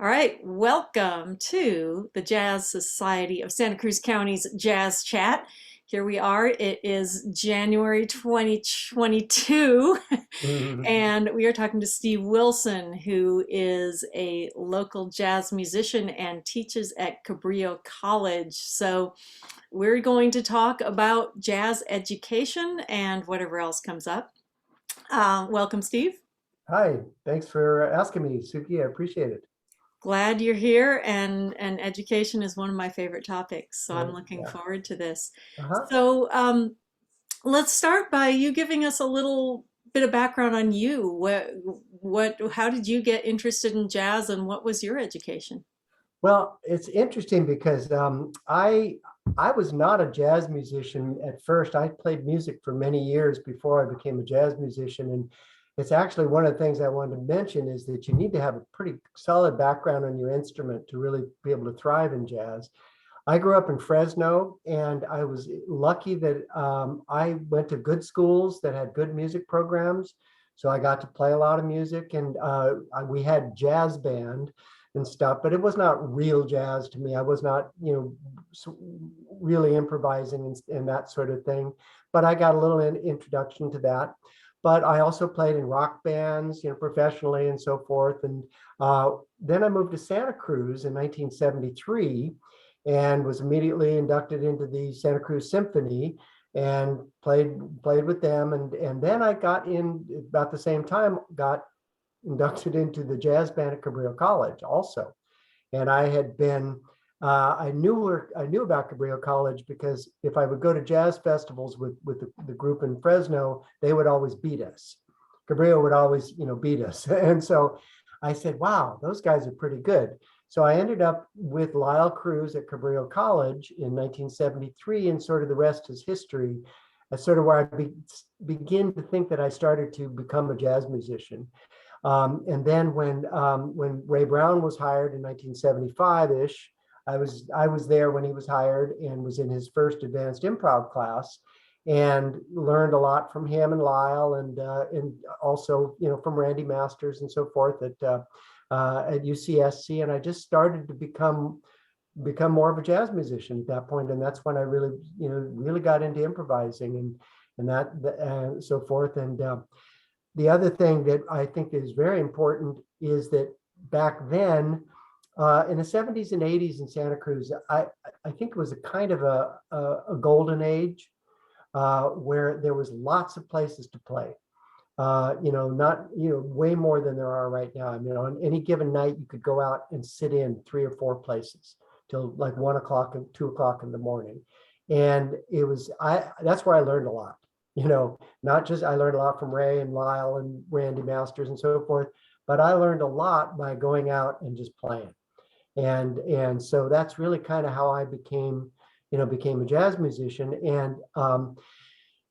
All right, welcome to the Jazz Society of Santa Cruz County's Jazz Chat. Here we are. It is January 2022, Mhm. and we are talking to Steve Wilson, who is a local jazz musician and teaches at Cabrillo College. So, we're going to talk about jazz education and whatever else comes up. Welcome, Steve. Hi, thanks for asking me, Suki. I appreciate it. Glad you're here, and education is one of my favorite topics, so I'm looking Yeah. forward to this. Uh-huh. So, let's start by you giving us a little bit of background on you. How did you get interested in jazz, and what was your education? Well, it's interesting because I was not a jazz musician at first. I played music for many years before I became a jazz musician, and it's actually one of the things I wanted to mention is that you need to have a pretty solid background on your instrument to really be able to thrive in jazz. I grew up in Fresno, and I was lucky that I went to good schools that had good music programs. So I got to play a lot of music, and we had jazz band and stuff, but it was not real jazz to me. I was not, really improvising and that sort of thing. But I got a little introduction to that. But I also played in rock bands, professionally and so forth. And then I moved to Santa Cruz in 1973 and was immediately inducted into the Santa Cruz Symphony and played with them. And then I got in about the same time, got inducted into the jazz band at Cabrillo College also. And I had been I knew about Cabrillo College because if I would go to jazz festivals with the group in Fresno, they would always beat us. Cabrillo would always, beat us. And so I said, wow, those guys are pretty good. So I ended up with Lyle Cruz at Cabrillo College in 1973, and sort of the rest is history. That's sort of where begin to think that I started to become a jazz musician. And then when Ray Brown was hired in 1975-ish, I was there when he was hired and was in his first advanced improv class, and learned a lot from him and Lyle, and also from Randy Masters and so forth at UCSC. And I just started to become more of a jazz musician at that point, and that's when I really got into improvising and that so forth. And the other thing that I think is very important is that back then, in the 70s and 80s in Santa Cruz, I think it was a kind of a golden age where there was lots of places to play. Not, way more than there are right now. I mean, on any given night, you could go out and sit in 3 or 4 places till like 1 o'clock and 2 o'clock in the morning. And that's where I learned a lot, not just I learned a lot from Ray and Lyle and Randy Masters and so forth, but I learned a lot by going out and just playing. And so that's really kind of how I became a jazz musician. And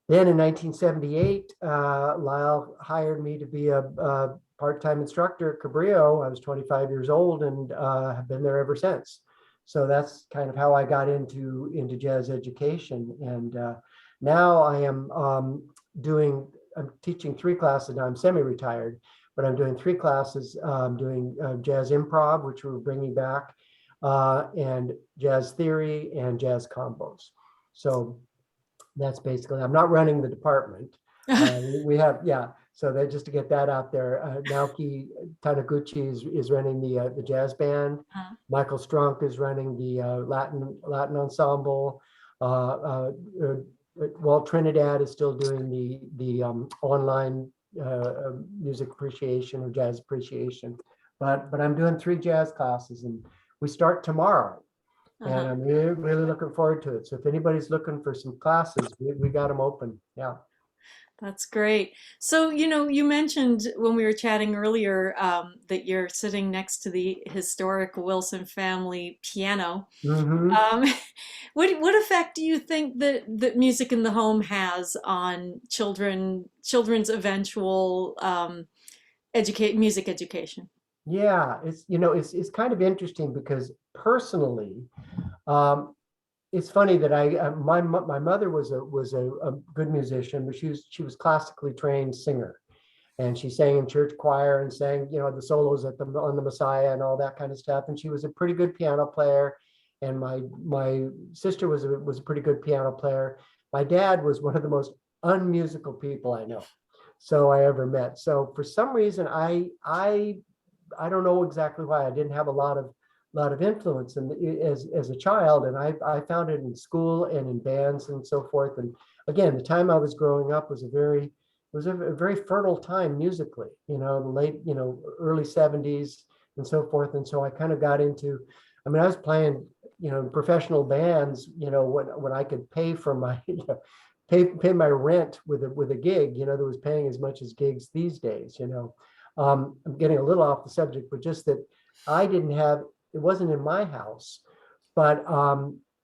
then in 1978, Lyle hired me to be a part-time instructor at Cabrillo. I was 25 years old and have been there ever since. So that's kind of how I got into jazz education. And now I'm teaching 3 classes now. I'm semi-retired, but I'm doing 3 classes. Doing jazz improv, which we're bringing back, and jazz theory and jazz combos. So that's basically, I'm not running the department. We have, yeah. So that, just to get that out there, Naoki Taniguchi is running the jazz band. Michael Strunk is running the Latin ensemble. Walt Trinidad is still doing the online music appreciation or jazz appreciation. But I'm doing 3 jazz classes, and we start tomorrow. And Uh-huh. I'm really looking forward to it. So if anybody's looking for some classes, we got them open. Yeah. That's great. So, you mentioned when we were chatting earlier that you're sitting next to the historic Wilson family piano. Hmm. Um, what effect do you think that music in the home has on children's eventual educate music education? Yeah, it's kind of interesting because personally, um, it's funny that my mother was a good musician, but she was classically trained singer. and she sang in church choir and sang, the solos on the Messiah and all that kind of stuff. And she was a pretty good piano player. And my sister was a pretty good piano player. My dad was one of the most unmusical people I know, so I ever met. So for some reason, I don't know exactly why. I didn't have a lot of influence as a child, and I found it in school and in bands and so forth. And again, the time I was growing up was a very fertile time musically. The late, early 70s and so forth. And so I kind of got into. I mean, I was playing, in professional bands, when I could pay for my, pay my rent with a gig, that was paying as much as gigs these days. I'm getting a little off the subject, but just that I didn't have, it wasn't in my house, but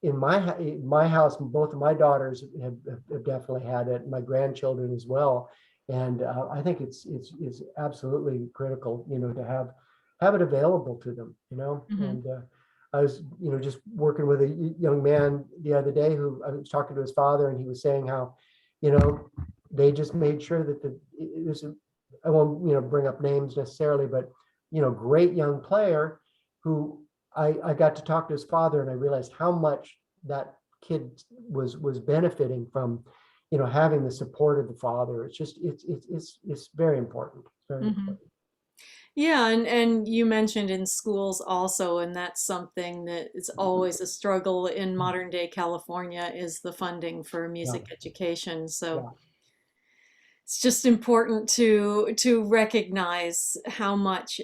in my house, both of my daughters have definitely had it, my grandchildren as well. And I think it's absolutely critical, to have it available to them. Hmm. And I was, just working with a young man the other day who I was talking to his father, and he was saying how, they just made sure that it was, I won't, bring up names necessarily, but, great young player who I got to talk to his father, and I realized how much that kid was benefiting from, having the support of the father. It's just, it's very important. It's very Hmm. important. Yeah, and you mentioned in schools also, and that's something that is always a struggle in modern day California is the funding for Yeah, music education. So yeah. it's just important to recognize how much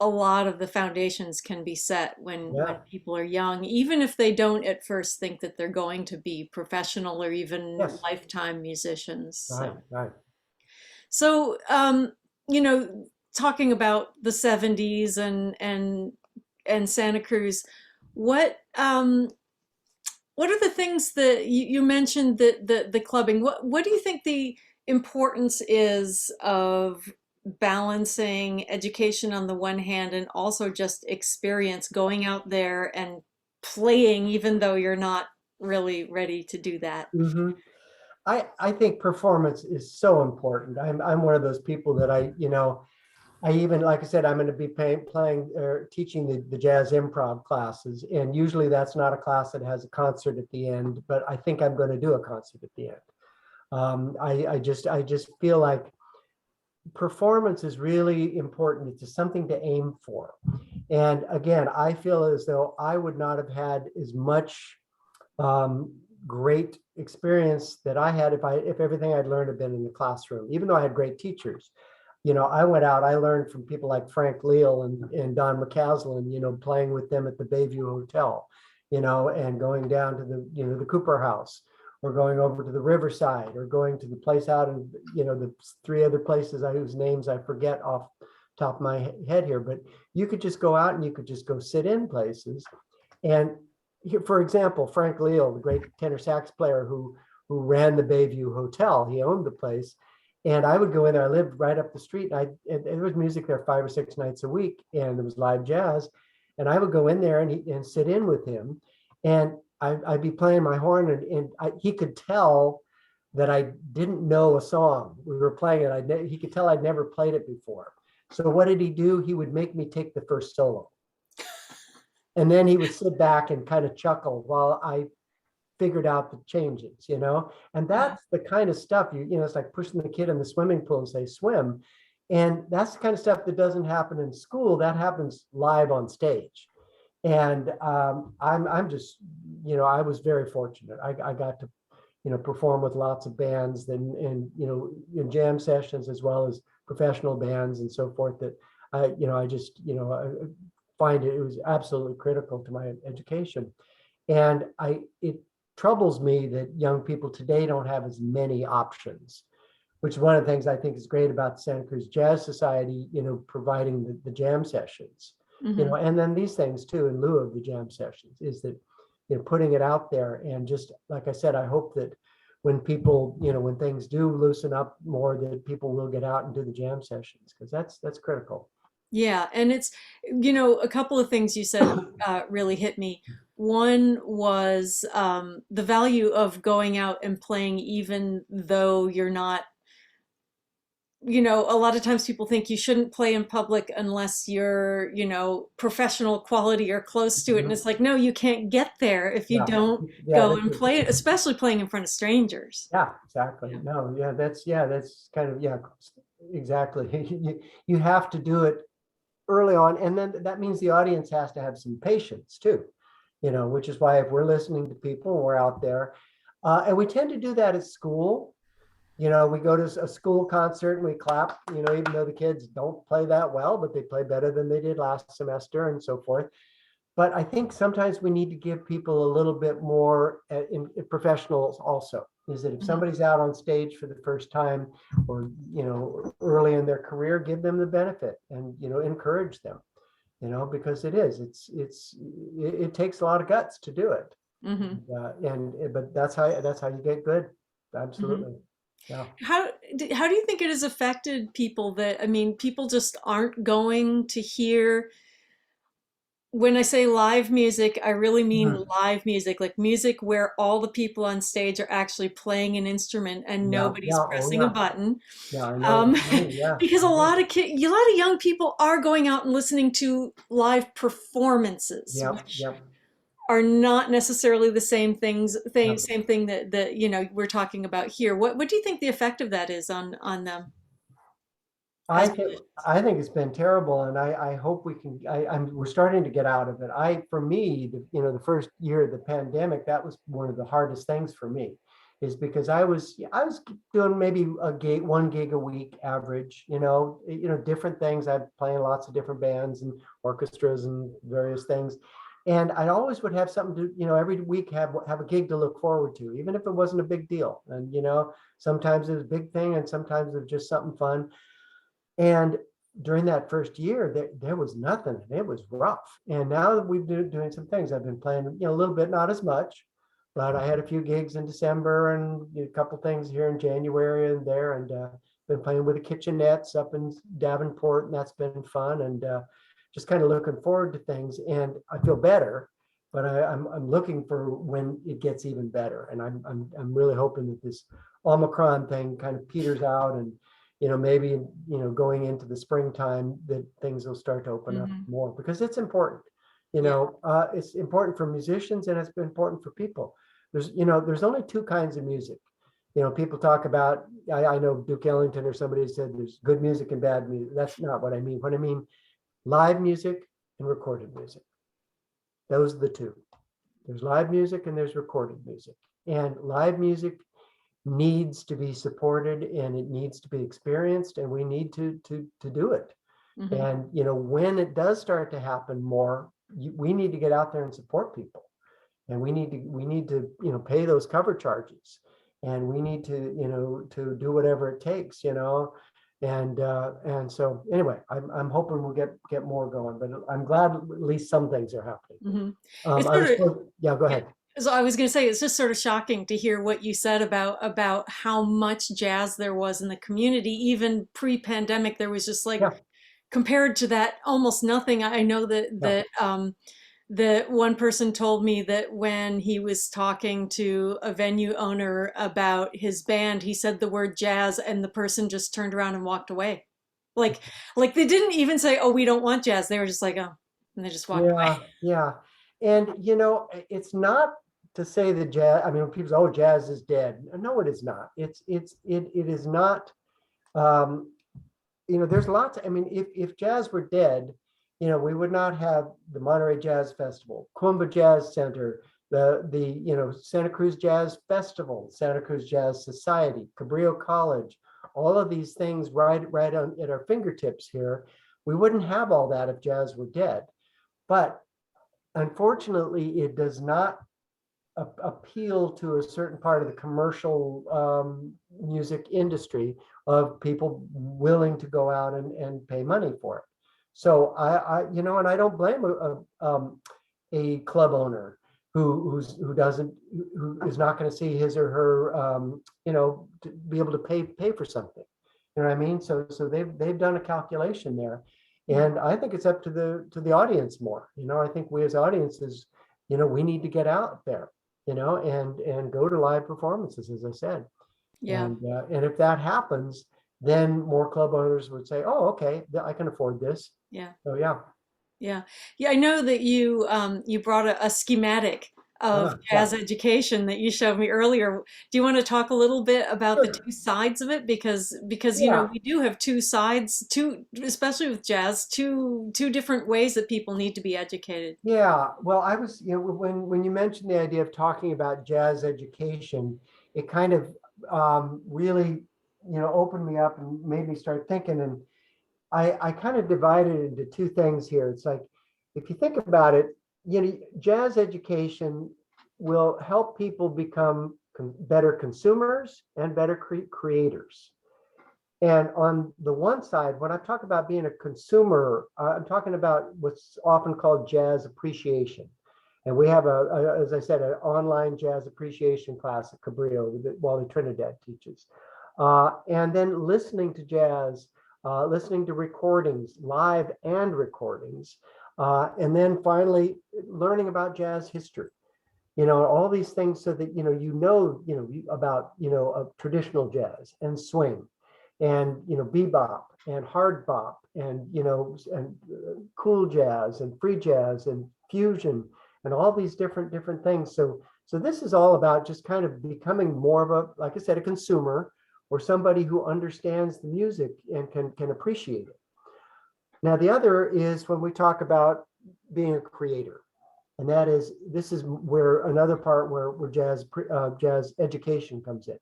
a lot of the foundations can be set when Yeah, people are young, even if they don't at first think that they're going to be professional or even yes, lifetime musicians. right, So. right. So, you know, talking about the 70s and Santa Cruz, what what are the things that you mentioned the clubbing? What do you think the importance is of balancing education on the one hand and also just experience going out there and playing even though you're not really ready to do that? Hmm. I think performance is so important. I'm one of those people that I even, like I said, I'm going to be playing or teaching the jazz improv classes. And usually that's not a class that has a concert at the end, but I think I'm going to do a concert at the end. I just feel like performance is really important. It's something to aim for. And again, I feel as though I would not have had as much um, great experience that I had if everything I'd learned had been in the classroom, even though I had great teachers. I went out, I learned from people like Frank Leal and Don McCaslin, playing with them at the Bayview Hotel, and going down to the Cooper House, or going over to the Riverside, or going to the place out in, the three other places whose names I forget off top of my head here, but you could just go out and you could just go sit in places. And here, for example, Frank Leal, the great tenor sax player who ran the Bayview Hotel, he owned the place. And I would go in there. I lived right up the street, and there was music there 5 or 6 nights a week, and there was live jazz. And I would go in there and sit in with him, and I'd be playing my horn, and he could tell that I didn't know a song. We were playing it. He could tell I'd never played it before. So what did he do? He would make me take the first solo, and then he would sit back and kind of chuckle while I figured out the changes. And Uh, that's the kind of stuff it's like pushing the kid in the swimming pool and say swim. And that's the kind of stuff that doesn't happen in school. That happens live on stage. And I'm just, I was very fortunate. I got to, perform with lots of bands and in jam sessions, as well as professional bands and so forth, that I just, I find it was absolutely critical to my education. And it troubles me that young people today don't have as many options, which is one of the things I think is great about the Santa Cruz Jazz Society, providing the jam sessions, mhm. and then these things too, in lieu of the jam sessions, is that, putting it out there. And just like I said, I hope that when people, when things do loosen up more, that people will get out and do the jam sessions, because that's critical. Yeah, and it's, a couple of things you said really hit me. One was the value of going out and playing even though you're not you know, a lot of times people think you shouldn't play in public unless you're, you know, professional quality or close to it. And Mhm. it's like, no, you can't get there if you Yeah, don't yeah, go and play it, especially playing in front of strangers. yeah, exactly. Yeah. No, yeah, that's kind of, yeah, exactly. You have to do it early on, and then that means the audience has to have some patience too, which is why if we're listening to people, we're out there, and we tend to do that at school. We go to a school concert and we clap, even though the kids don't play that well, but they play better than they did last semester and so forth. But I think sometimes we need to give people a little bit more in professionals also. Is that if Mhm. somebody's out on stage for the first time, or early in their career, give them the benefit and encourage them. Because it takes a lot of guts to do it. Mhm. But that's how you get good. Mhm. Absolutely. Yeah. How do you think it has affected people that, I mean, people just aren't going to hear, when I say live music, I really mean Mhm. live music, like music where all the people on stage are actually playing an instrument and Yeah. nobody's Yeah. Oh pressing a yeah. button. Yeah. I know what Um, you mean. Yeah. because Mhm. a lot of young people are going out and listening to live performances, Yep. which Yep. are not necessarily the Yep. same thing that you know we're talking about here. What do you think the effect of that is on them I as think musicians? I think it's been terrible, and I hope we can. We're starting to get out of it. For me, the first year of the pandemic, that was one of the hardest things for me, is because I was doing maybe one gig a week average. Different things. I'm playing lots of different bands and orchestras and various things, and I always would have something to every week have a gig to look forward to, even if it wasn't a big deal. And sometimes it was a big thing, and sometimes it was just something fun. And during that first year, there was nothing. It was rough. And now that we've been doing some things, I've been playing, a little bit, not as much, but I had a few gigs in December and a couple things here in January and there, and been playing with the Kitchenettes up in Davenport, and that's been fun. And just kind of looking forward to things. And I feel better, but I'm looking for when it gets even better. And I'm really hoping that this Omicron thing kind of peters out, and maybe going into the springtime, that things will start to open up Hmm. more, because it's important. Yeah. It's important for musicians, and it's important for people. There's only two kinds of music. People talk about, I know Duke Ellington or somebody said there's good music and bad music. That's not what I mean. What I mean, live music and recorded music. Those are the two. There's live music and there's recorded music. And live music needs to be supported, and it needs to be experienced, and we need to do it. Hmm. And when it does start to happen more, we need to get out there and support people, and we need to pay those cover charges, and we need to do whatever it takes. And so anyway, I'm hoping we'll get more going, but I'm glad at least some things are happening. Hmm. um It's I sort was of, supposed Yeah, go yeah. ahead. So I was going to say, it's just sort of shocking to hear what you said about how much jazz there was in the community, even pre-pandemic. There was just like, Yeah, compared to that, almost nothing. I know yeah. that one person told me that when he was talking to a venue owner about his band, he said the word jazz, and the person just turned around and walked away. Like, like they didn't even say, "Oh, we don't want jazz." They were just like, "Oh," and they just walked Yeah, yeah. And it's not to say that jazz, I mean, when people say, oh, jazz is dead. No, it is not. It is not. um, there's lots, I mean, if jazz were dead, we would not have the Monterey Jazz Festival, Cumbia Jazz Center, the Santa Cruz Jazz Festival, Santa Cruz Jazz Society, Cabrillo College, all of these things right on at our fingertips here. We wouldn't have all that if jazz were dead. But unfortunately, it does not appeal to a certain part of the commercial music industry, of people willing to go out and pay money for it. So and I don't blame a club owner who doesn't, who is not going to see his or her to be able to pay for something. You know what I mean? So they've done a calculation there, away. and I think it's up to the audience more. I think we as audiences, we need to get out there, and go to live performances, as I said. Yeah. And if that happens, then more club owners would say, oh, okay, I can afford this. Yeah. So yeah. Yeah, yeah. I know that you brought a schematic of Yeah, jazz education that you showed me earlier. Do you want to talk a little bit about the sure. two sides of it? Because Yeah, we do have two sides, two especially with jazz, two different ways that people need to be educated. yeah. Well, I was, when you mentioned the idea of talking about jazz education, it kind of really, opened me up and made me start thinking. And I kind of divided it into two things here. It's like, if you think about it, jazz education will help people become better consumers and better creators. And on the one side, when I talk about being a consumer, I'm talking about what's often called jazz appreciation. And we have as I said, an online jazz appreciation class at Cabrillo that Wally Trinidad teaches. And then listening to jazz, listening to recordings, live and recordings. And then finally learning about jazz history, all these things so that, about, traditional jazz and swing and, bebop and hard bop and, cool jazz and free jazz and fusion and all these different things. So this is all about just kind of becoming more of a, like I said, a consumer or somebody who understands the music and can appreciate it. Now, the other is when we talk about being a creator. And this is where another part where jazz education comes in.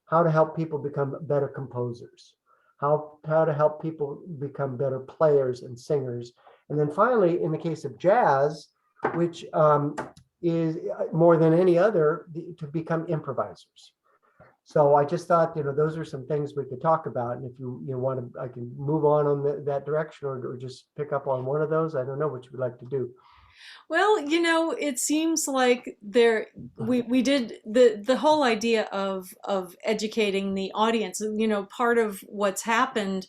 How to help people become better composers, how to help people become better players and singers. And then finally, in the case of jazz, which is more than any other, to become improvisers. So I just thought, those are some things we could talk about. And if you want to, I can move on that direction or just pick up on one of those. I don't know what you would like to do. Well, it seems like we did the whole idea of educating the audience. Part of what's happened,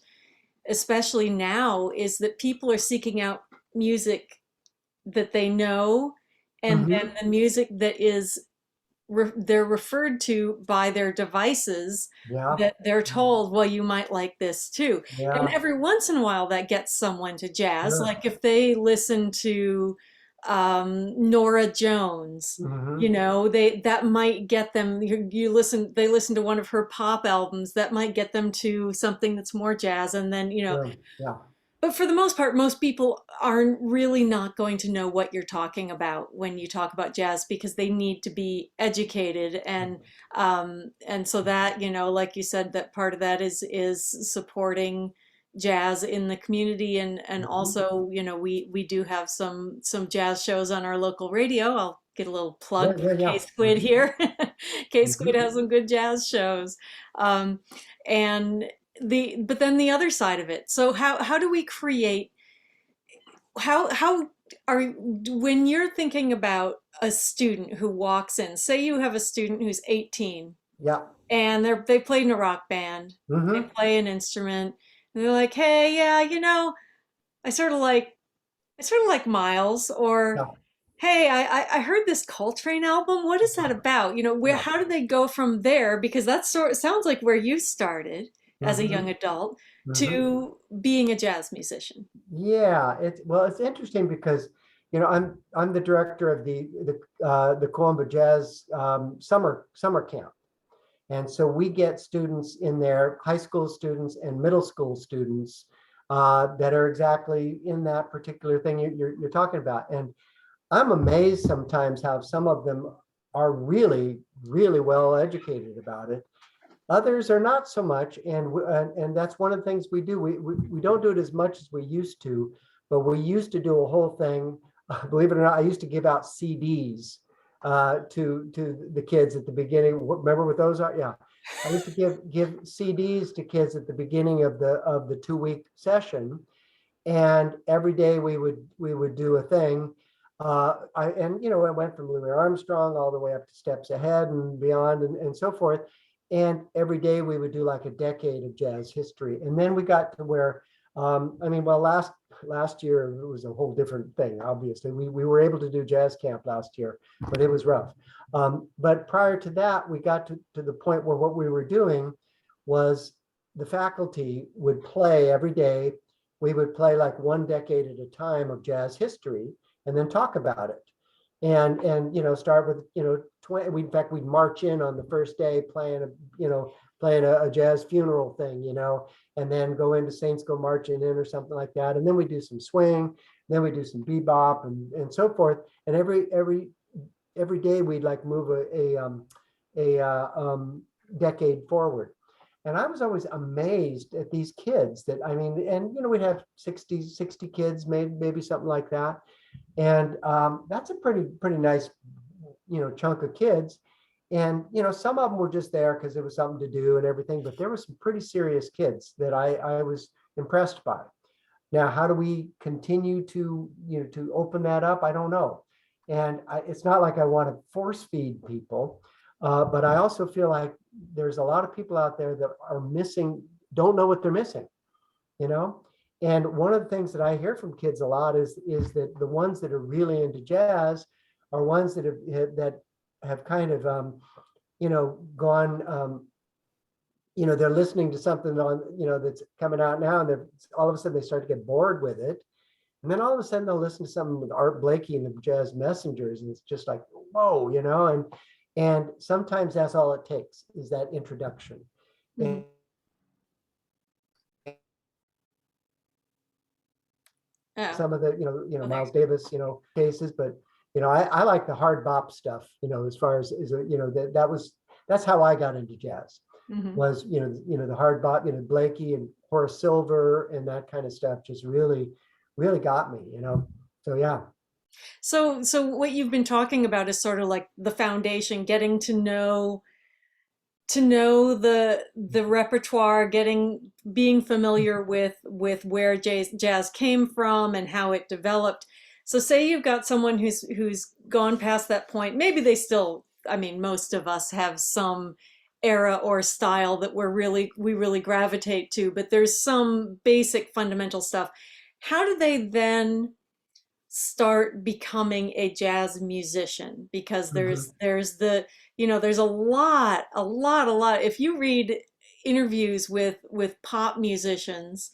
especially now, is that people are seeking out music that they know, and then Mhm. the music that is they're referred to by their devices Yeah, that they're told, well, you might like this too. And yeah, every once in a while that gets someone to jazz. sure. Like if they listen to Nora Jones, Mhm. they that might get them, they listen to one of her pop albums, that might get them to something that's more jazz. And then, Sure. Yeah. but for the most part, most people are really not going to know what you're talking about when you talk about jazz because they need to be educated, and so that like you said, that part of that is supporting jazz in the community, and Mhm. also we do have some jazz shows on our local radio. I'll get a little Yeah, plug for yeah, K yeah. Squid here. K Squid Mhm. has some good jazz shows, um, and but then the other side of it. So how do we create, how are when you're thinking about a student who walks in, say you have a student who's 18 Yeah. and they played in a rock band, they Hmm. play an instrument, and they're like, hey, yeah, I sort of like Miles, or Yeah. hey, I heard this Coltrane album. What is that about? Where Yeah. how do they go from there? Because that sounds like where you started as a young Hmm. adult Hmm. to being a jazz musician. Yeah. It's interesting because I'm the director of the Columba Jazz summer camp. And so we get students in there, high school students and middle school students that are exactly in that particular thing you're talking about. And I'm amazed sometimes how some of them are really, really well educated about it. Others are not so much, and that's one of the things we do. We don't do it as much as we used to, but we used to do a whole thing. Believe it or not, I used to give out CDs to the kids at the beginning. Remember what those are? Yeah, I used to give CDs to kids at the beginning of the 2 week session, and every day we would do a thing. I went from Louis Armstrong all the way up to Steps Ahead and beyond, and so forth. And every day we would do like a decade of jazz history, and then we got to where, well, last year it was a whole different thing. Obviously, we were able to do jazz camp last year, but it was rough. But prior to that, we got to the point where what we were doing was the faculty would play every day. We would play like one decade at a time of jazz history and then talk about it. And start with 20. In fact, we'd march in on the first day playing a jazz funeral thing, and then go into Saints Go Marching In or something like that. And then we do some swing, then we do some bebop and so forth. And every day we'd like move a decade forward. And I was always amazed at these kids that, I mean, and we'd have 60 kids, maybe something like that. And that's a pretty nice, chunk of kids. And, some of them were just there because there was something to do and everything, but there were some pretty serious kids that I was impressed by. Now, how do we continue to open that up? I don't know. And it's not like I want to force feed people, but I also feel like there's a lot of people out there that are missing, don't know what they're missing, And one of the things that I hear from kids a lot is that the ones that are really into jazz are ones that have kind of, gone, they're listening to something on, that's coming out now, and all of a sudden they start to get bored with it. And then all of a sudden they'll listen to something with Art Blakey and the Jazz Messengers, and it's just like, whoa, and sometimes that's all it takes is that introduction. Mm-hmm. Some of the, Miles Davis, cases, but, I like the hard bop stuff, as far as, that's how I got into jazz. Mm-hmm. Was, the hard bop, Blakey and Horace Silver and that kind of stuff just really got me, so yeah. So what you've been talking about is sort of like the foundation, getting to know the repertoire, being familiar with where jazz came from and how it developed. So say you've got someone who's gone past that point. Maybe they still, I mean, most of us have some era or style that we really gravitate to, but there's some basic fundamental stuff. How do they then start becoming a jazz musician? Because there's the, there's a lot. If you read interviews with pop musicians,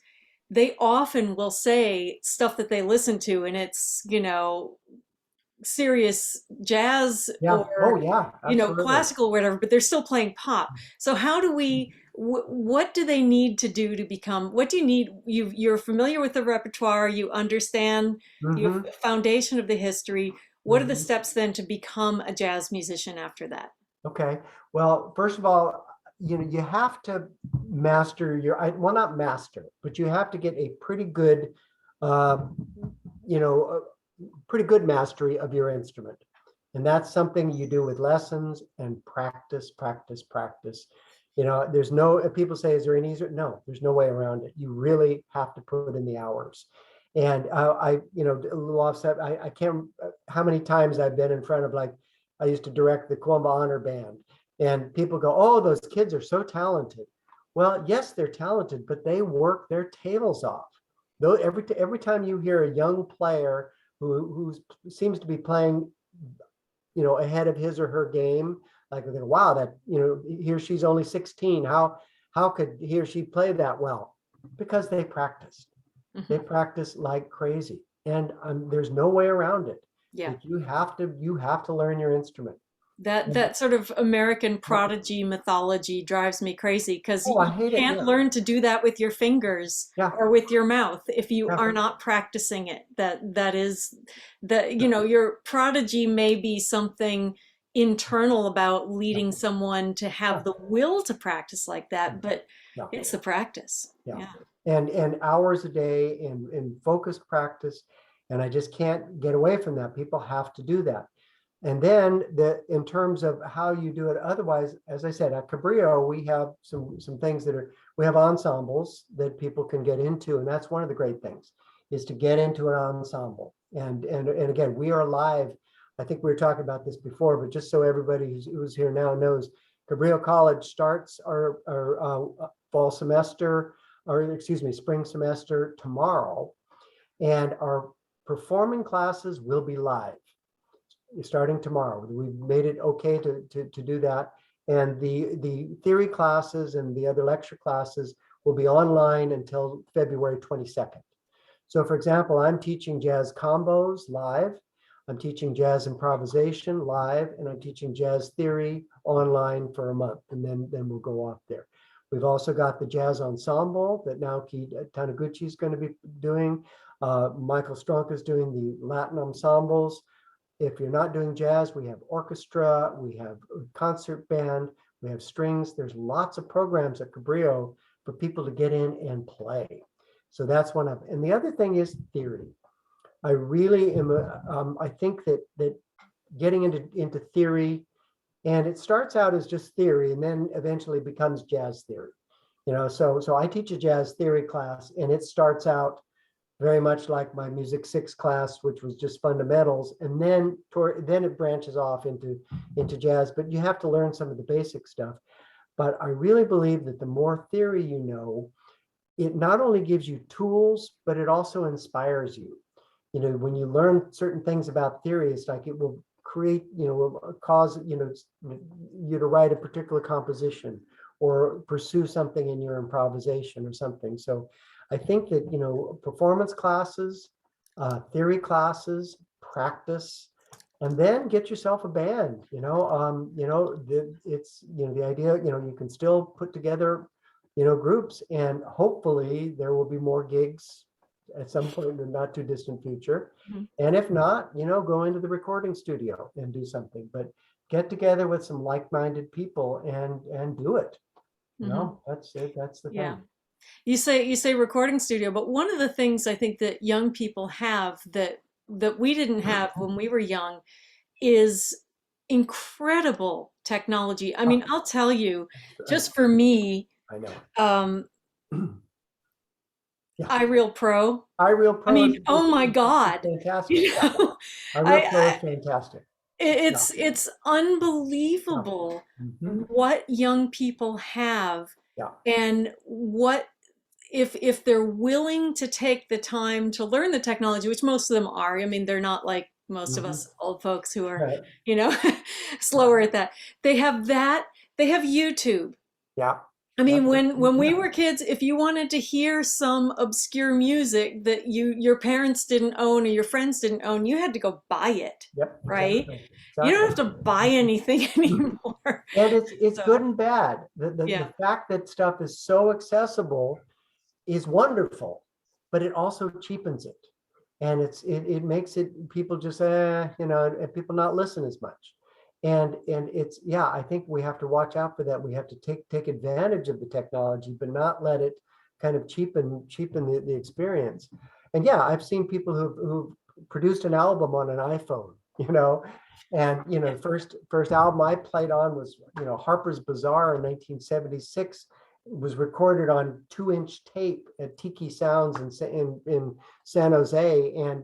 they often will say stuff that they listen to, and it's, serious jazz or classical or whatever, but they're still playing pop. So how do we, what do they need to do to become, what do you need? You're familiar with the repertoire, you understand you have the foundation of the history. What are the steps then to become a jazz musician after that? Okay, well, first of all, you have to master well, not master, but you have to get a pretty good pretty good mastery of your instrument. And that's something you do with lessons and practice. There's no, people say, is there any easier? No, there's no way around it. You really have to put in the hours. And a little offset, I can't, how many times I've been in front of, like, I used to direct the Cuomba Honor Band, and people go, oh, those kids are so talented. Well, yes, they're talented, but they work their tails off. Though every time you hear a young player who seems to be playing, ahead of his or her game, like, wow, that, he or she's only 16. How could he or she play that well? Because they practiced. Mm-hmm. They practice like crazy, and there's no way around it. Yeah, you have to learn your instrument. That sort of American prodigy mythology drives me crazy, because you can't learn to do that with your fingers or with your mouth if you are not practicing it. That is your prodigy may be something internal about leading someone to have the will to practice like that, but it's the practice. And hours a day in focused practice, and I just can't get away from that. People have to do that. And then in terms of how you do it otherwise, as I said, at Cabrillo, we have some things we have ensembles that people can get into. And that's one of the great things, is to get into an ensemble. And again, we are live. I think we were talking about this before, but just so everybody who's here now knows, Cabrillo College starts our fall semester, spring semester tomorrow. And our performing classes will be live starting tomorrow. We've made it okay to do that. And the theory classes and the other lecture classes will be online until February 22nd. So for example, I'm teaching jazz combos live. I'm teaching jazz improvisation live, and I'm teaching jazz theory online for a month, and then we'll go off there. We've also got the jazz ensemble that Naoki Taniguchi is going to be doing. Michael Strunk is doing the Latin ensembles. If you're not doing jazz, we have orchestra, we have concert band, we have strings. There's lots of programs at Cabrillo for people to get in and play. So that's one of, and the other thing is theory. I really am, I think that getting into theory, and it starts out as just theory and then eventually becomes jazz theory. So I teach a jazz theory class, and it starts out very much like my Music 6 class, which was just fundamentals, and then it branches off into jazz. But you have to learn some of the basic stuff. But I really believe that the more theory you know, it not only gives you tools, but it also inspires you. When you learn certain things about theory, it's like it will create, will cause, you to write a particular composition or pursue something in your improvisation or something. So I think that, performance classes, theory classes, practice, and then get yourself a band. It's, the idea, you can still put together, groups, and hopefully there will be more gigs at some point in the not too distant future. Mm-hmm. And if not, go into the recording studio and do something, but get together with some like-minded people and do it. That's it. That's the Yeah. thing. You say recording studio, but one of the things I think that young people have that we didn't have when we were young is incredible technology. I mean, I'll tell you, just for me, I know. Yeah. iReal Pro. iReal Pro. I mean, oh my God. Fantastic. iReal Pro is fantastic. It's unbelievable what young people have, and what if they're willing to take the time to learn the technology, which most of them are. I mean, they're not like most of us old folks who are, slower at that. They have that. They have YouTube. Yeah. I mean, when we were kids, if you wanted to hear some obscure music that your parents didn't own or your friends didn't own, you had to go buy it. Yep. Right? Exactly. You don't have to buy anything anymore. And it's good and bad. The fact that stuff is so accessible is wonderful, but it also cheapens it. And it makes it, people just people not listen as much. And it's, I think we have to watch out for that. We have to take advantage of the technology, but not let it kind of cheapen the experience. And I've seen people who've produced an album on an iPhone, and first album I played on was, Harper's Bazaar in 1976. It was recorded on 2-inch tape at Tiki Sounds in San Jose. And,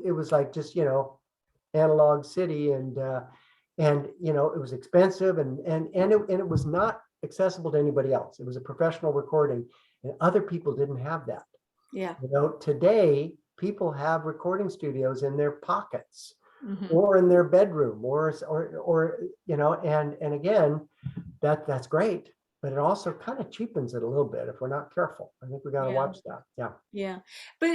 it was like just, analog city, and it was expensive, and it was not accessible to anybody else. It was a professional recording, and other people didn't have that. Yeah. Today people have recording studios in their pockets, or in their bedroom, or and again, that's great, but it also kind of cheapens it a little bit if we're not careful. I think we got to watch that. Yeah. But,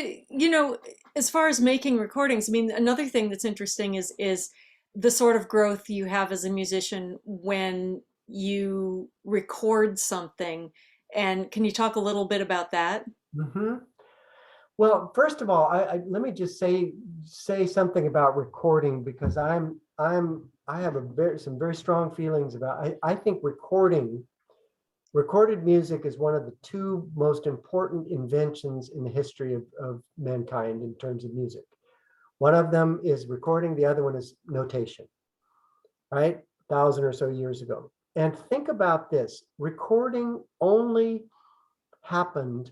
as far as making recordings, I mean, another thing that's interesting is the sort of growth you have as a musician when you record something. And can you talk a little bit about that? Well, first of all, I let me just say something about recording, because I have some very strong feelings about, I think recorded music is one of the two most important inventions in the history of mankind in terms of music. One of them is recording, the other one is notation, right? 1,000 or so years ago. And think about this, recording only happened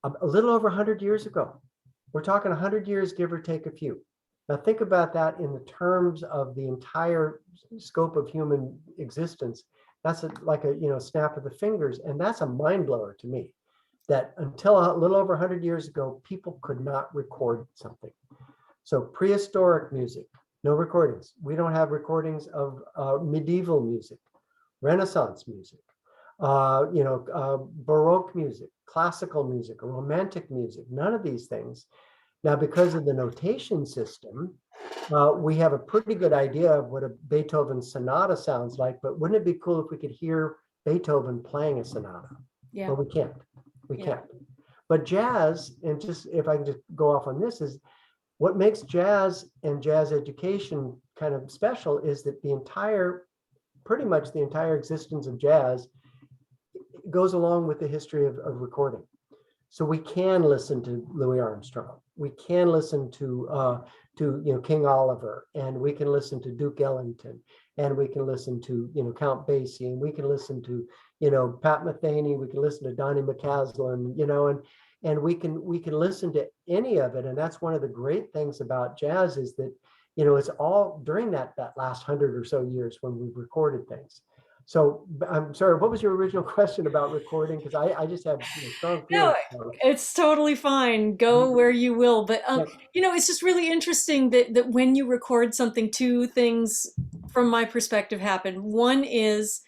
a little over 100 years ago. We're talking 100 years, give or take a few. Now think about that in the terms of the entire scope of human existence. That's like a snap of the fingers, and that's a mind blower to me. That until a little over 100 years ago, people could not record something. So prehistoric music, no recordings. We don't have recordings of medieval music, Renaissance music, Baroque music, classical music, romantic music, none of these things. Now, because of the notation system, we have a pretty good idea of what a Beethoven sonata sounds like, but wouldn't it be cool if we could hear Beethoven playing a sonata? Yeah. But we can't. We Yeah. can't. But jazz, and just if I can just go off on this, is what makes jazz and jazz education kind of special is that pretty much the entire existence of jazz goes along with the history of recording. So we can listen to Louis Armstrong. We can listen to King Oliver, and we can listen to Duke Ellington, and we can listen to Count Basie, and we can listen to Pat Metheny. We can listen to Donny McCaslin, and we can listen to any of it. And that's one of the great things about jazz is that it's all during that last 100 or so years when we've recorded things. So I'm sorry, what was your original question about recording? Because I just have strong No, feelings about it's totally fine. Go it. where you will. But Yep. it's just really interesting that when you record something, two things from my perspective happen. One is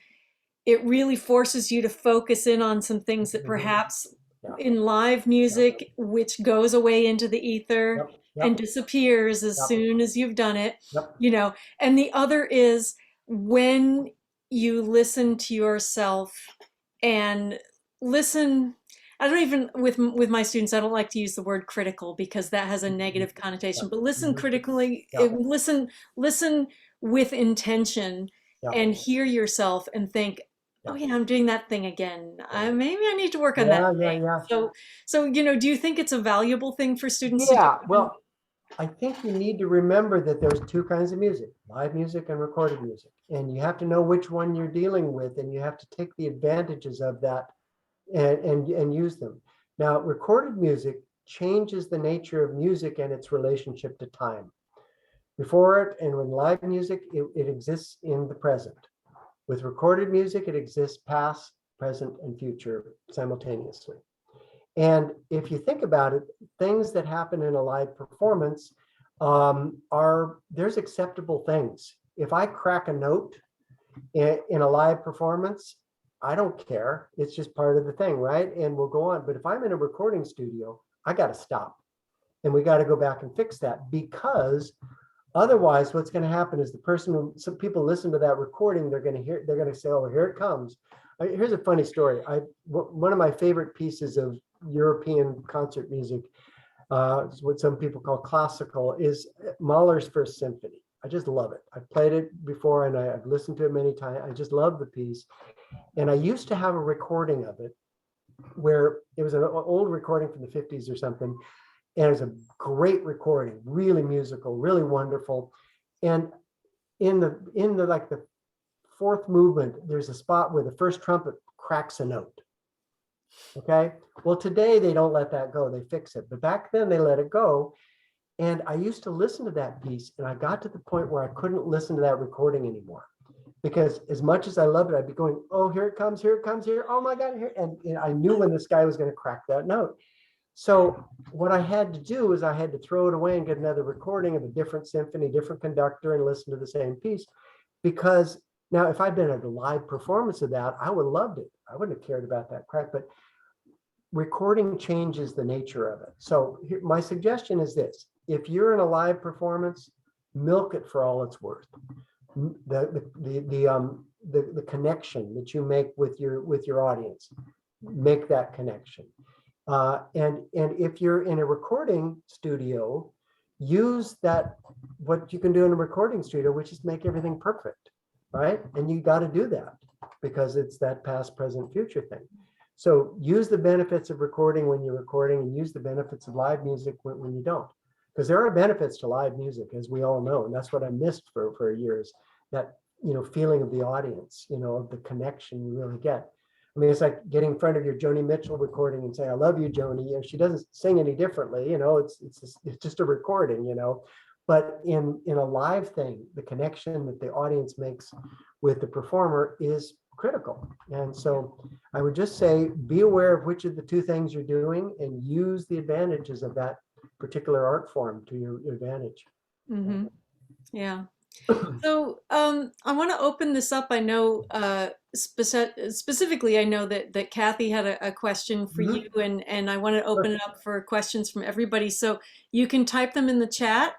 it really forces you to focus in on some things that perhaps Yeah. in live music, which goes away into the ether Yep. and Yep. disappears as Yep. soon as you've done it, Yep. And the other is when you listen to yourself and listen. I don't even with my students, I don't like to use the word critical because that has a negative connotation, Yep. but listen critically, Yep. listen with intention Yep. and hear yourself and think, oh Yep. yeah, I'm doing that thing again. Maybe I need to work on Yeah. that Yeah. thing. Yeah. So do you think it's a valuable thing for students to do? Yeah. Well, I think you need to remember that there's two kinds of music, live music and recorded music. And you have to know which one you're dealing with, and you have to take the advantages of that and use them. Now, recorded music changes the nature of music and its relationship to time. Before it and with live music, it exists in the present. With recorded music, it exists past, present, and future simultaneously. And if you think about it, things that happen in a live performance there's acceptable things. If I crack a note in a live performance, I don't care. It's just part of the thing, right? And we'll go on. But if I'm in a recording studio, I got to stop. And we got to go back and fix that, because otherwise what's going to happen is some people listen to that recording, they're going to say, oh, here it comes. Here's a funny story. One of my favorite pieces of European concert music, what some people call classical, is Mahler's First Symphony. I just love it. I've played it before and I've listened to it many times. I just love the piece. And I used to have a recording of it where it was an old recording from the 50s or something. And it was a great recording, really musical, really wonderful. And in the like the fourth movement, there's a spot where the first trumpet cracks a note. Okay. Well, today they don't let that go. They fix it. But back then they let it go. And I used to listen to that piece, and I got to the point where I couldn't listen to that recording anymore. Because as much as I love it, I'd be going, oh, here it comes, here it comes, here. Oh my God, here. And I knew when this guy was going to crack that note. So what I had to do is I had to throw it away and get another recording of a different symphony, different conductor, and listen to the same piece. Because now if I'd been at a live performance of that, I would have loved it. I wouldn't have cared about that crack, but recording changes the nature of it. So my suggestion is this: if you're in a live performance, milk it for all it's worth. The connection that you make with your audience, make that connection. And if you're in a recording studio, use that, what you can do in a recording studio, which is make everything perfect, right? And you got to do that because it's that past, present, future thing. So use the benefits of recording when you're recording, and use the benefits of live music when you don't. Because there are benefits to live music, as we all know, and that's what I missed for years, that feeling of the audience, of the connection you really get. I mean, it's like getting in front of your Joni Mitchell recording and saying, I love you, Joni. She doesn't sing any differently, it's just a recording, But in a live thing, the connection that the audience makes with the performer is critical. And so I would just say, be aware of which of the two things you're doing and use the advantages of that particular art form to your advantage. Mm-hmm. Yeah. So I want to open this up. I know specifically, I know that Kathy had a question for you, Mhm. and I want to open it up for questions from everybody. So you can type them in the chat,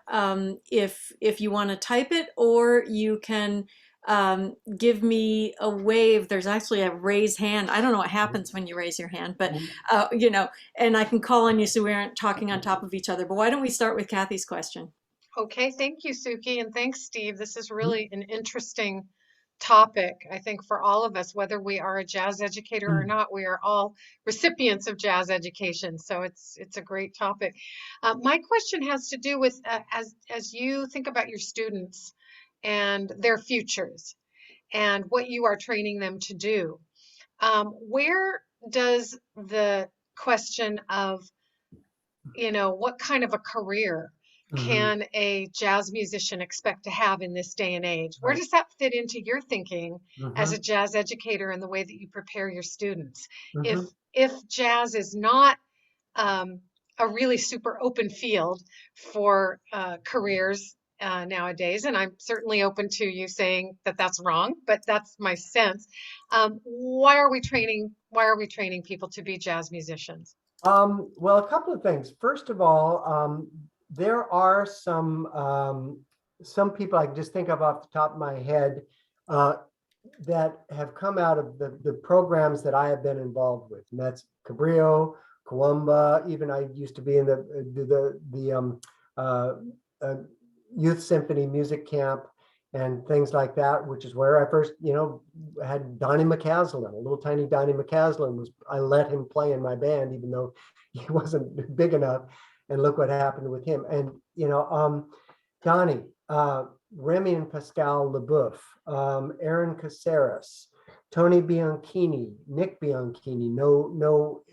if you want to type it, or you can give me a wave. There's actually a raise hand. I don't know what happens when you raise your hand, but and I can call on you so we aren't talking on top of each other. But why don't we start with Kathy's question? Okay, thank you, Suki, and thanks, Steve. This is really an interesting topic, I think, for all of us, whether we are a jazz educator or Mhm. not. We are all recipients of jazz education, so it's a great topic. My question has to do with as you think about your students and their futures and what you are training them to do. Where does the question of what kind of a career Mhm. can a jazz musician expect to have in this day and age? Where Right. does that fit into your thinking as a Mhm. jazz educator and the way that you prepare your students? If Mhm. if jazz is not um, a really super open field for careers nowadays, and I'm certainly open to you saying that that's wrong, but that's my sense. Why are we training people to be jazz musicians? Well, a couple of things. First of all, there are some people I can just think of off the top of my head uh, that have come out of the programs that I have been involved with, and that's Cabrillo, Kawamba. Even I used to be in the uh, uh, youth symphony music camp and things like that, which is where I first, had Donnie McCaslin, a little tiny Donnie McCaslin was, I let him play in my band, even though he wasn't big enough. And look what happened with him. And, Donnie, Remy and Pascal LeBoeuf, Aaron Caceres, Tony Bianchini, Nick Bianchini, no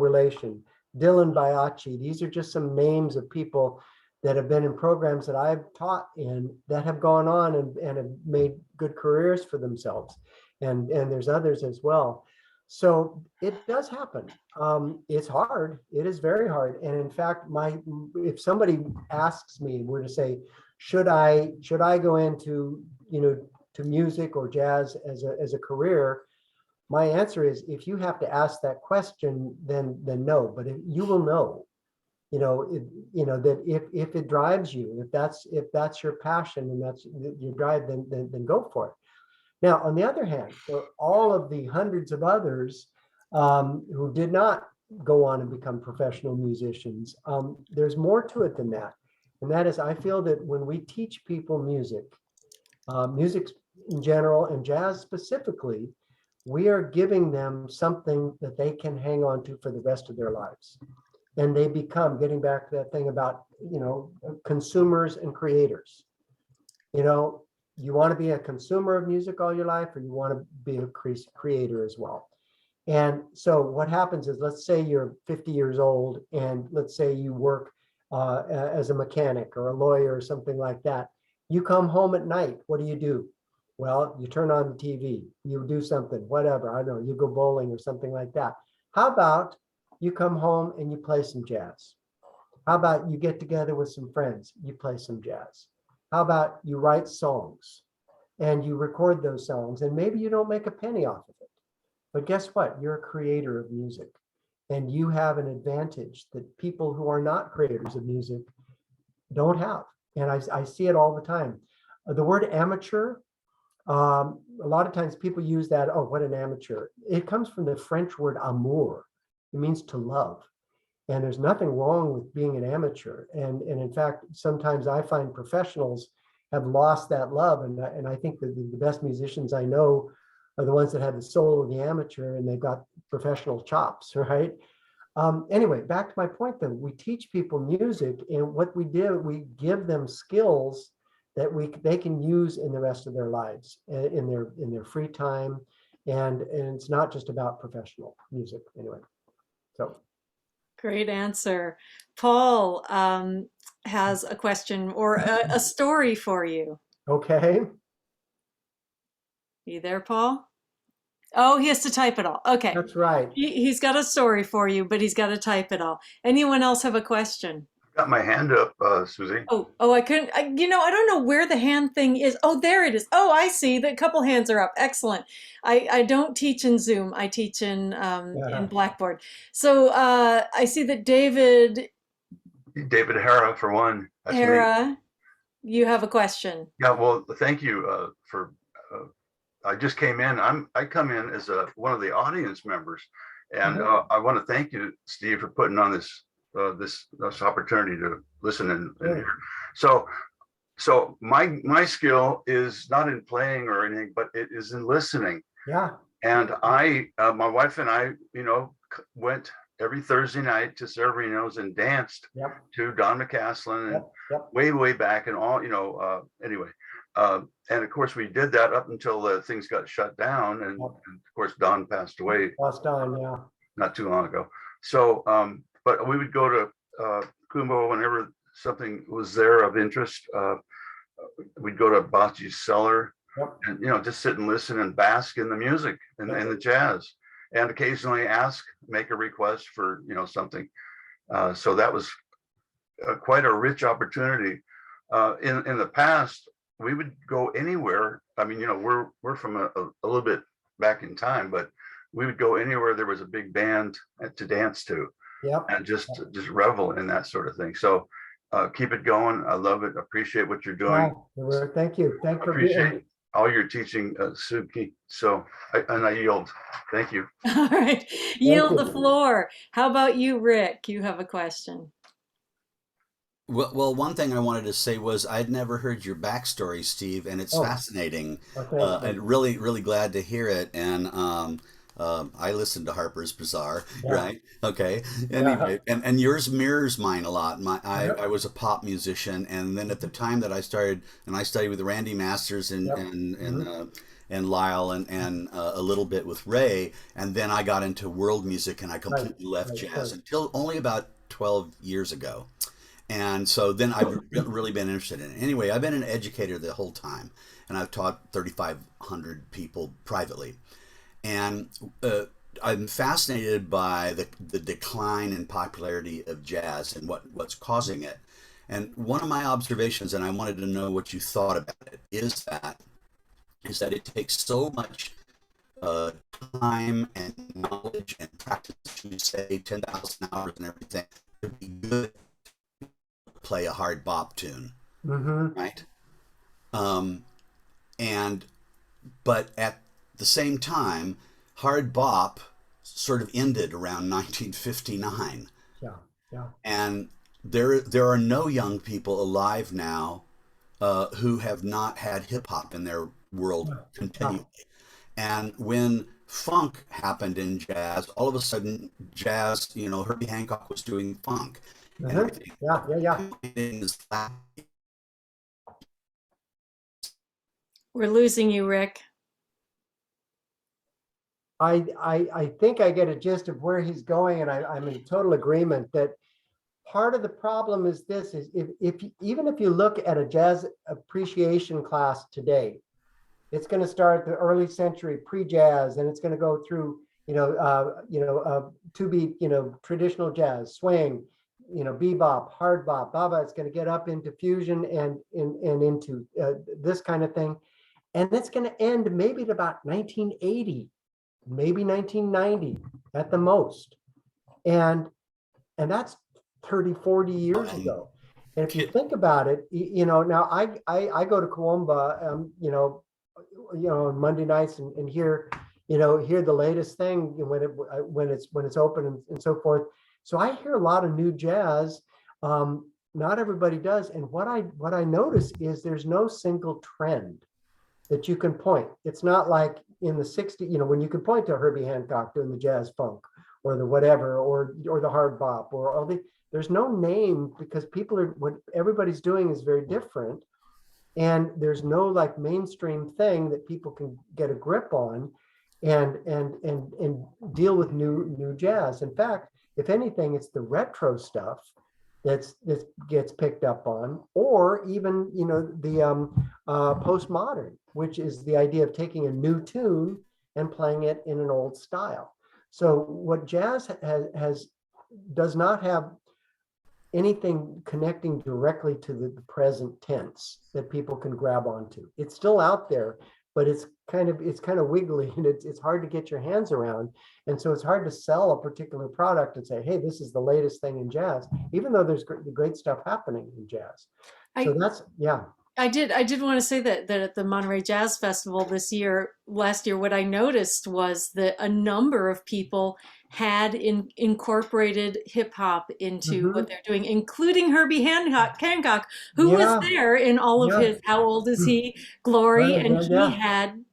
relation, Dylan Biaggi. These are just some names of people that have been in programs that I've taught in that have gone on and have made good careers for themselves. And there's others as well. So it does happen. It's hard. It is very hard. And in fact, if somebody asks me, were to say, should I go into to music or jazz as a career, my answer is, if you have to ask that question, then no. But you will know, that if it drives you, if that's your passion and that's your drive, then go for it. Now, on the other hand, for all of the hundreds of others who did not go on and become professional musicians, there's more to it than that. And that is, I feel that when we teach people music in general and jazz specifically, we are giving them something that they can hang on to for the rest of their lives. And they become, getting back to that thing about, consumers and creators. You know, you want to be a consumer of music all your life, or you want to be a creator as well. And so what happens is, let's say you're 50 years old, and let's say you work as a mechanic or a lawyer or something like that. You come home at night. What do? Well, you turn on the TV, you do something, whatever. I don't know, you go bowling or something like that. How about you come home and you play some jazz? How about you get together with some friends, you play some jazz? How about you write songs and you record those songs, and maybe you don't make a penny off of it, but guess what? You're a creator of music, and you have an advantage that people who are not creators of music don't have. And I see it all the time. The word amateur, a lot of times people use that, oh, what an amateur. It comes from the French word amour. It means to love. And there's nothing wrong with being an amateur. And in fact, sometimes I find professionals have lost that love. And I think that the best musicians I know are the ones that have the soul of the amateur and they've got professional chops, right? Anyway, back to my point then, we teach people music, and what we do, we give them skills that they can use in the rest of their lives, in their free time. And it's not just about professional music anyway. So Great answer. Paul has a question or a story for you. okay. You there, Paul? Oh, he has to type it all. Okay. That's right. He's got a story for you, but he's got to type it all. Anyone else have a question? Got my hand up, Susie. Oh, I couldn't, I don't know where the hand thing is. Oh, there it is. Oh, I see. The couple hands are up. Excellent. I don't teach in Zoom. I teach in Yeah. Blackboard. So I see that David Hara, for one. That's me. Hera, you have a question. Yeah, well, thank you for. I just came in. I come in as one of the audience members, and Mhm. I want to thank you, Steve, for putting on this opportunity to listen and hear. Good. So my skill is not in playing or anything, but it is in listening. Yeah. And my wife and I, went every Thursday night to Severino's and danced Yep. to Don McCaslin and Yep. Yep. way back and all, anyway. And of course we did that up until things got shut down. And Yep. of course, Don passed away Lost on. Yeah. not too long ago. So, but we would go to Kumbo whenever something was there of interest. We'd go to Bocce's cellar Yep. and just sit and listen and bask in the music and the jazz, and occasionally make a request for something. So that was quite a rich opportunity. In the past, we would go anywhere. I mean, we're from a little bit back in time, but we would go anywhere there was a big band to dance to, Yep. and just revel in that sort of thing. So keep it going. I love it. Appreciate what you're doing. Yeah. Thank you. Thank you for being. Appreciate all your teaching, Suki. So I yield. Thank you. All right, yield the you. floor. How about you, Rick? You have a question. Well, one thing I wanted to say was I'd never heard your backstory, Steve, and it's Oh, fascinating. thank you. And really, really glad to hear it. And I listened to Harper's Bazaar, Yeah. right? Okay. Yeah. Anyway, and yours mirrors mine a lot. Yep. I was a pop musician, and then at the time that I started, and I studied with Randy Masters Yep. and Lyle and a little bit with Ray, and then I got into world music, and I Right. completely left Right. jazz Right. until only about 12 years ago. And so then I've really been interested in it. Anyway, I've been an educator the whole time, and I've taught 3,500 people privately. And I'm fascinated by the decline in popularity of jazz and what's causing it. And one of my observations, and I wanted to know what you thought about it, is that it takes so much uh, time and knowledge and practice, you say 10,000 hours and everything, to be good play a hard bop tune, Mm-hmm. right? Um, and but at the same time, hard bop sort of ended around 1959, Yeah. Yeah. and there are no young people alive now who have not had hip hop in their world Yeah. continually. And when funk happened in jazz, all of a sudden jazz, Herbie Hancock was doing funk and Mm-hmm. everything. Yeah. Yeah. Yeah. We're losing you, Rick. I think I get a gist of where he's going, and I'm in total agreement that part of the problem is this: is even if you look at a jazz appreciation class today, it's going to start the early century pre-jazz, and it's going to go through to be traditional jazz, swing, bebop, hard bop, baba. It's going to get up into fusion and into this kind of thing, and it's going to end maybe at about 1980, maybe 1990 at the most, and that's 30, 40 years ago. And if you think about it, now I go to Kiwamba, on Monday nights and hear the latest thing when it's open and so forth. So I hear a lot of new jazz. Not everybody does. And what I notice is there's no single trend that you can point. It's not like in the 60s, when you can point to Herbie Hancock doing the jazz funk or the whatever, or the hard bop or all there's no name, because what everybody's doing is very different. And there's no like mainstream thing that people can get a grip on and deal with new jazz. In fact, if anything, it's the retro stuff that gets picked up on, or even the postmodern, which is the idea of taking a new tune and playing it in an old style. So what jazz does not have anything connecting directly to the present tense that people can grab onto. It's still out there, but it's kind of wiggly, and it's hard to get your hands around. And so it's hard to sell a particular product and say, hey, this is the latest thing in jazz, even though there's great stuff happening in jazz. So that's, yeah. I did want to say that at the Monterey Jazz Festival last year, what I noticed was that a number of people had incorporated hip hop into what they're doing, including Herbie Hancock, who was there in all of his, how old is he? Glory, Right, and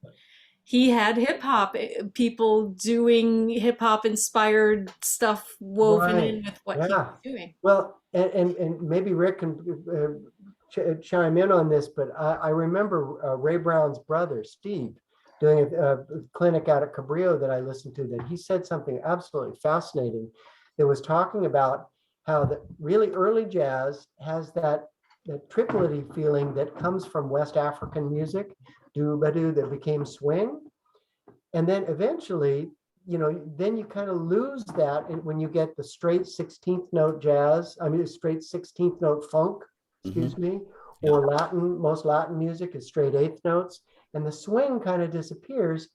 he had hip hop people doing hip hop inspired stuff woven in with what he was doing. Well, and maybe Rick can chime in on this, but I remember Ray Brown's brother, Steve, doing a clinic out at Cabrillo that I listened to, that he said something absolutely fascinating. It was talking about how the really early jazz has that triplety feeling that comes from West African music, doo-ba-doo, that became swing. And then eventually, then you kind of lose that when you get the straight 16th note jazz, straight 16th note funk, excuse me, or most Latin music is straight eighth notes, and the swing kind of disappears.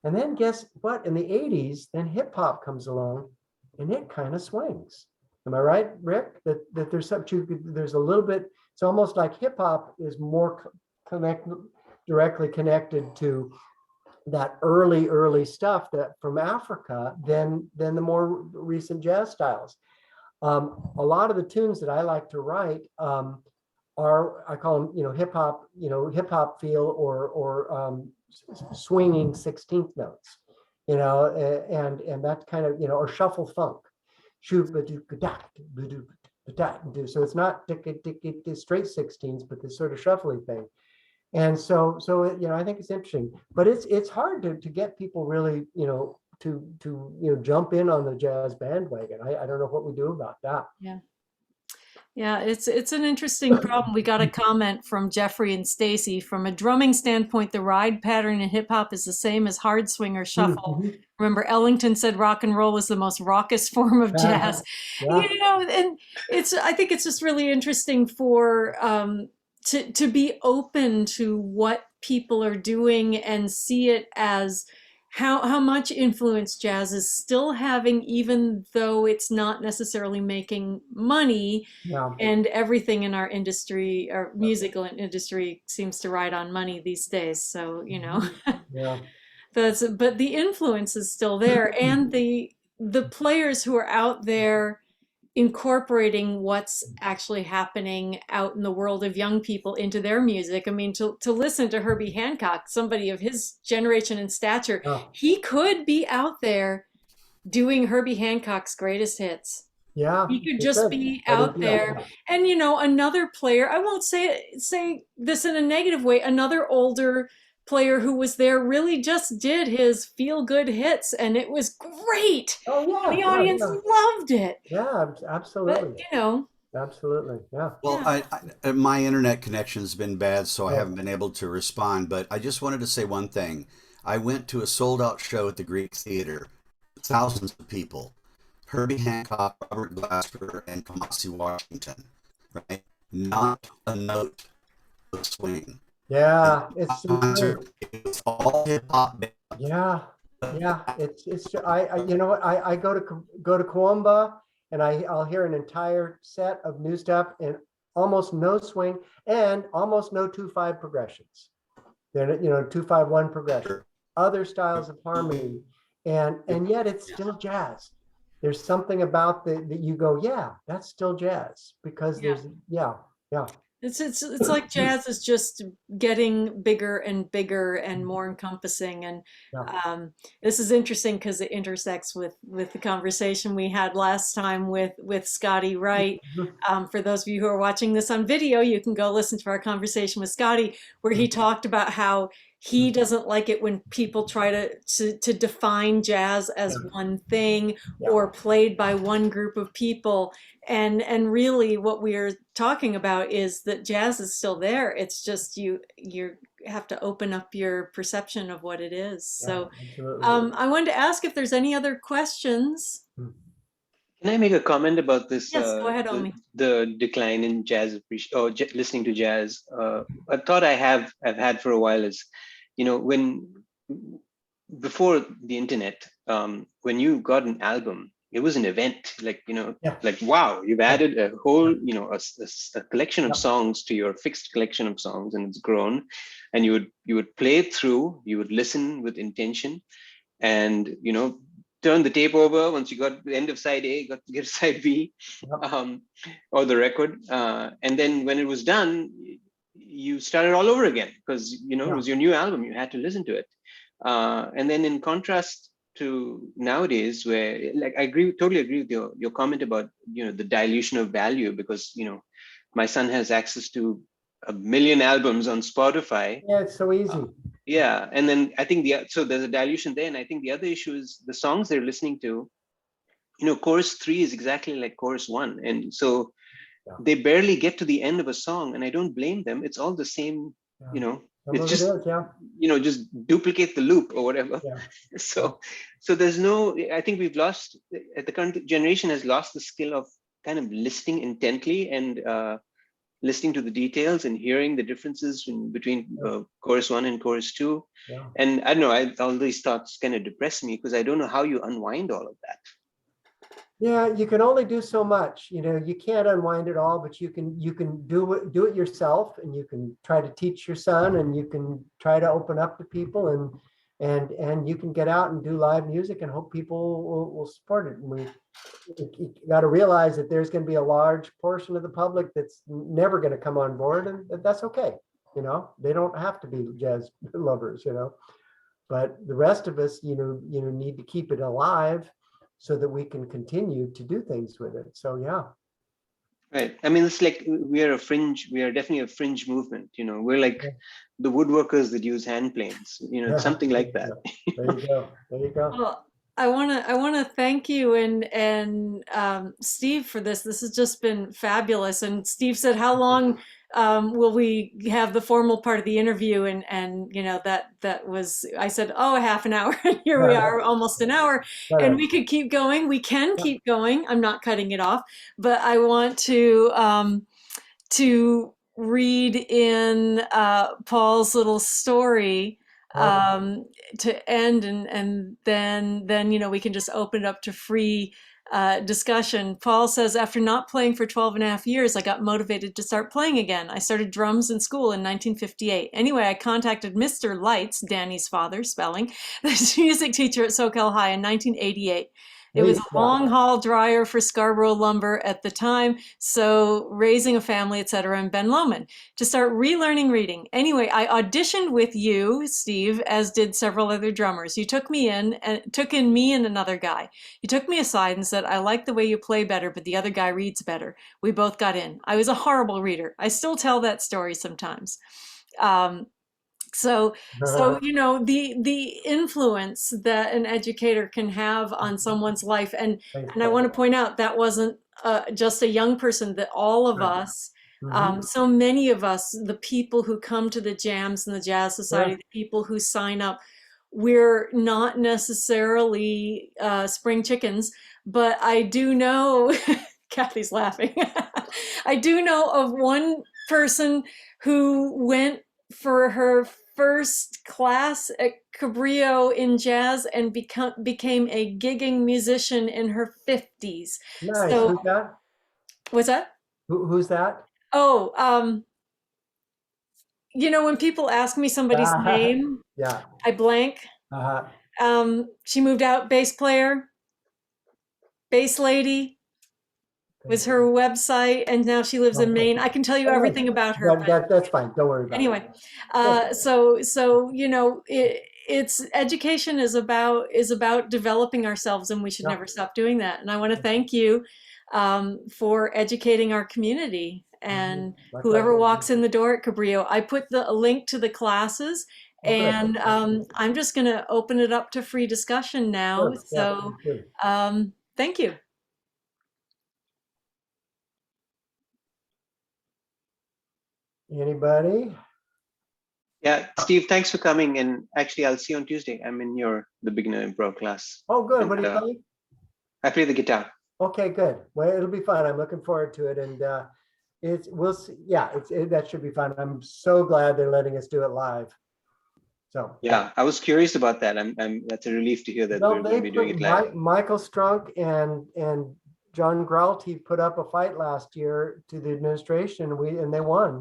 And then guess what? In the 80s, then hip hop comes along and it kind of swings. Am I right, Rick? That there's there's a little bit, it's almost like hip hop is more directly connected to that early stuff that from Africa than the more recent jazz styles. A lot of the tunes that I like to write I call them, hip hop feel or swinging 16th notes, and that kind of, or shuffle funk. So it's not straight 16s, but this sort of shuffly thing. And so I think it's interesting, but it's hard to get people really, to jump in on the jazz bandwagon. I don't know what we do about that. Yeah, it's an interesting problem. We got a comment from Jeffrey and Stacy. From a drumming standpoint, the ride pattern in hip hop is the same as hard swing or shuffle. Remember, Ellington said rock and roll was the most raucous form of jazz. And I think it's just really interesting for to be open to what people are doing and see it as how much influence jazz is still having, even though it's not necessarily making money. And everything in our industry, our musical industry, seems to ride on money these days. So, but the influence is still there, and the players who are out there incorporating what's actually happening out in the world of young people into their music. I mean, to listen to Herbie Hancock, somebody of his generation and stature, he could be out there doing Herbie Hancock's greatest hits. He could just be out there. And another player, I won't say this in a negative way, another older player who was there really just did his feel-good hits, and it was great. The audience loved it. Absolutely. But, absolutely, Well, my internet connection has been bad, so I haven't been able to respond, but I just wanted to say one thing. I went to a sold-out show at the Greek Theater, thousands of people. Herbie Hancock, Robert Glasper, and Kamasi Washington, right? Not a note of swing. It's all hip hop. It's I go to Koombah, and I'll hear an entire set of new stuff and almost no swing and almost no 2/5 progressions. They're 2/5-1 progression, other styles of harmony, and yet it's still jazz. There's something about that you go, that's still jazz, because there's It's like jazz is just getting bigger and bigger and more encompassing, and this is interesting because it intersects with the conversation we had last time with Scotty Wright. For those of you who are watching this on video, you can go listen to our conversation with Scotty, where he talked about how he doesn't like it when people try to define jazz as one thing or played by one group of people. And really what we're talking about is that jazz is still there. It's just you have to open up your perception of what it is. So I wanted to ask if there's any other questions. Can I make a comment about this? Yes, go ahead, Omi. The decline in jazz listening to jazz. A thought I've had for a while is, when before the internet, when you got an album, it was an event. Like like wow, you've added a whole a collection of songs to your fixed collection of songs, and it's grown. And you would play it through. You would listen with intention, and turn the tape over once you got the end of side A, got to get side B, or the record. And then when it was done, you started all over again because it was your new album. You had to listen to it. And then in contrast to nowadays, where like totally agree with your comment about the dilution of value, because my son has access to 1 million albums on Spotify. Yeah, it's so easy. Yeah, and then I think so there's a dilution there, and I think the other issue is the songs they're listening to. Chorus 3 is exactly like chorus 1, and so they barely get to the end of a song, and I don't blame them. It's all the same. It's just just duplicate the loop or whatever. So there's no. I think we've lost. The current generation has lost the skill of kind of listening intently and listening to the details and hearing the differences between chorus 1 and chorus 2. And I don't know, all these thoughts kind of depress me because I don't know how you unwind all of that. Yeah, you can only do so much. You can't unwind it all, but you can do it yourself, and you can try to teach your son, and you can try to open up to people, and you can get out and do live music and hope people will support it. And you got to realize that there's going to be a large portion of the public that's never going to come on board, and that's okay. They don't have to be jazz lovers, but the rest of us, need to keep it alive so that we can continue to do things with it. So, yeah. Right. I mean, it's like we are definitely a fringe movement. We're like the woodworkers that use hand planes, something like that. There you go. Well, I want to thank you and Steve for this. This has just been fabulous. And Steve said, how long will we have the formal part of the interview? And that was, I said, a half an hour. And here we are, almost an hour. And we could keep going. We can keep going. I'm not cutting it off, but I want to read in Paul's little story to end, and then we can just open it up to free discussion. Paul says, after not playing for 12.5 years, I got motivated to start playing again. I started drums in school in 1958. Anyway, I contacted Mr. Lights, Danny's father, spelling, the music teacher at SoCal High in 1988. It was a long haul dryer for Scarborough Lumber at the time, so raising a family, etc., in Ben Lomond, to start relearning reading. Anyway, I auditioned with you, Steve, as did several other drummers. You took me in, and took in me and another guy. You took me aside and said, I like the way you play better, but the other guy reads better. We both got in. I was a horrible reader. I still tell that story sometimes. So the influence that an educator can have on someone's life, and I want to point out that wasn't just a young person, that all of us, so many of us, the people who come to the jams and the Jazz Society, the people who sign up, we're not necessarily spring chickens, but I do know, Kathy's laughing, I do know of one person who went for her first class at Cabrillo in jazz and became a gigging musician in her 50s. Nice. So, who's that? What's that? Who's that? Oh, when people ask me somebody's name, I blank. She moved out, bass player, bass lady was her website, and now she lives in Maine. I can tell you everything about her. That's fine. Don't worry about it. Anyway, it's education is about developing ourselves, and we should never stop doing that. And I want to thank you for educating our community and whoever walks in the door at Cabrillo. I put a link to the classes, and I'm just going to open it up to free discussion now. So thank you. Anybody? Yeah, Steve, thanks for coming. And actually, I'll see you on Tuesday. I'm in the beginner improv class. Oh, good. What do you play? I play the guitar. Okay, good. Well, it'll be fun. I'm looking forward to it, and we'll see. Yeah, that should be fun. I'm so glad they're letting us do it live. So Yeah, I was curious about that. That's a relief to hear that no, we're going they to be doing put it live. Michael Strunk and John Gralty put up a fight last year to the administration, and they won.